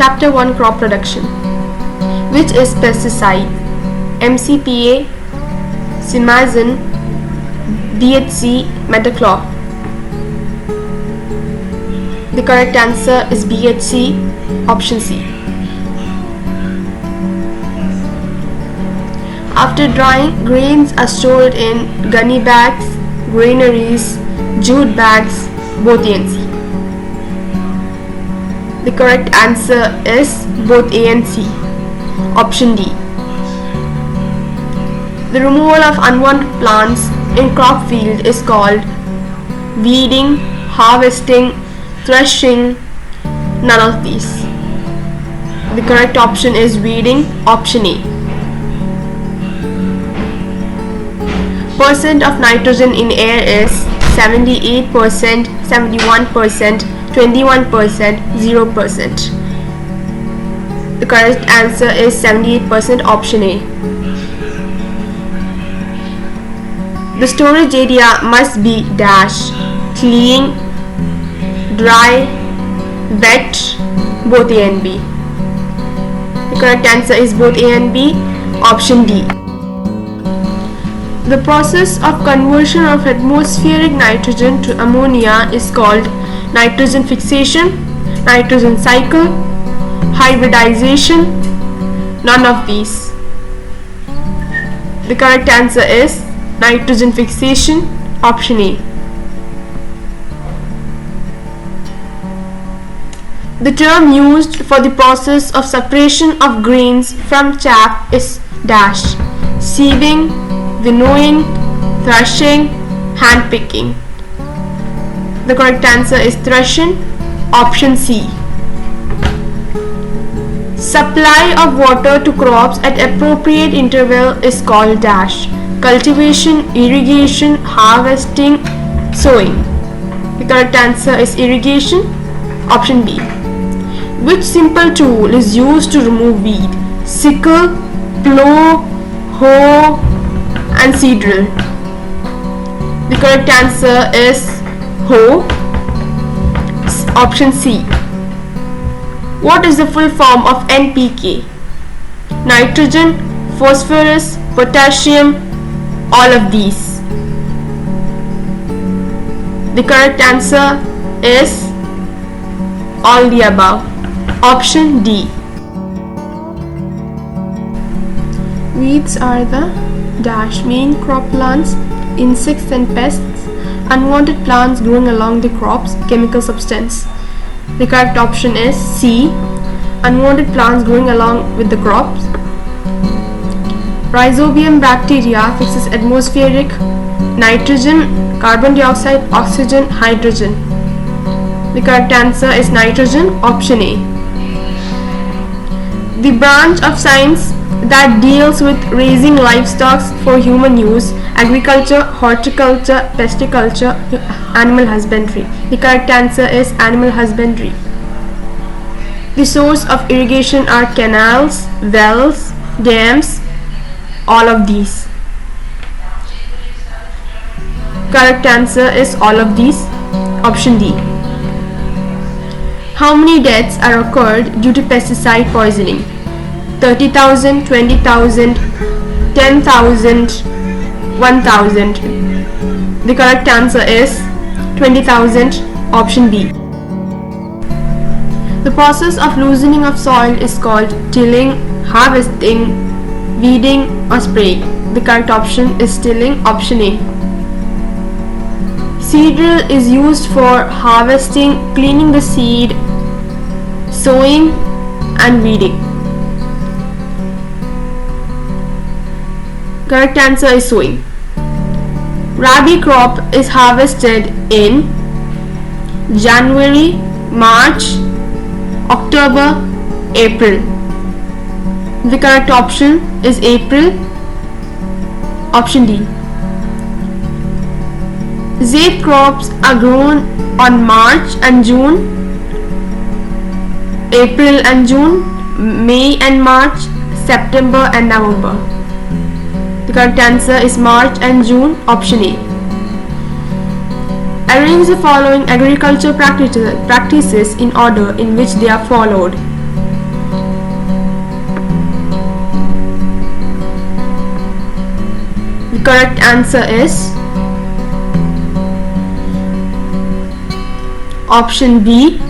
Chapter 1 Crop Production. Which is pesticide? MCPA, Simazin, BHC, Metaclop. The correct answer is BHC, option C. After drying, grains are stored in gunny bags, granaries, jute bags, both A and C. The correct answer is both A and C, option D. The removal of unwanted plants in crop field is called weeding, harvesting, threshing, none of these. The correct option is weeding, option A. Percent of nitrogen in air is 78%, 71%, 21%, 0%. The correct answer is 78%, option A. The storage area must be dash, clean, dry, wet, both A and B. The correct answer is both A and B, option D. The process of conversion of atmospheric nitrogen to ammonia is called nitrogen fixation, nitrogen cycle, hybridization, none of these. The correct answer is nitrogen fixation, option A. The term used for the process of separation of grains from chaff is dash, sieving, winnowing, threshing, hand picking. The correct answer is threshing, option C. Supply of water to crops at appropriate interval is called dash, cultivation, irrigation, harvesting, sowing. The correct answer is irrigation, option B. Which simple tool is used to remove weed? Sickle, plow, hoe, and seed drill. The correct answer is hoe, option C. What is the full form of NPK? Nitrogen, phosphorus, potassium, all of these. The correct answer is all the above, option D. Weeds are the dash main crop plants, insects and pests, unwanted plants growing along the crops, chemical substance. The correct option is C, unwanted plants growing along with the crops. Rhizobium bacteria fixes atmospheric nitrogen, carbon dioxide, oxygen, hydrogen. The correct answer is nitrogen, option A. The branch of science that deals with raising livestock for human use, agriculture, horticulture, pisciculture, animal husbandry. The correct answer is animal husbandry. The source of irrigation are canals, wells, dams, all of these. Correct answer is all of these, option D. How many deaths are occurred due to pesticide poisoning? 30,000, 20,000, 10,000, 1,000. The correct answer is 20,000, option B. The process of loosening of soil is called tilling, harvesting, weeding, or spraying. The correct option is tilling, option A. Seed drill is used for harvesting, cleaning the seed, sowing, and weeding. Correct answer is sowing. Rabi crop is harvested in January, March, October, April. The correct option is April, option D. Zaid crops are grown on March and June, April and June, May and March, September and November. The correct answer is March and June, option A. Arrange the following agriculture practices in order in which they are followed. The correct answer is option B,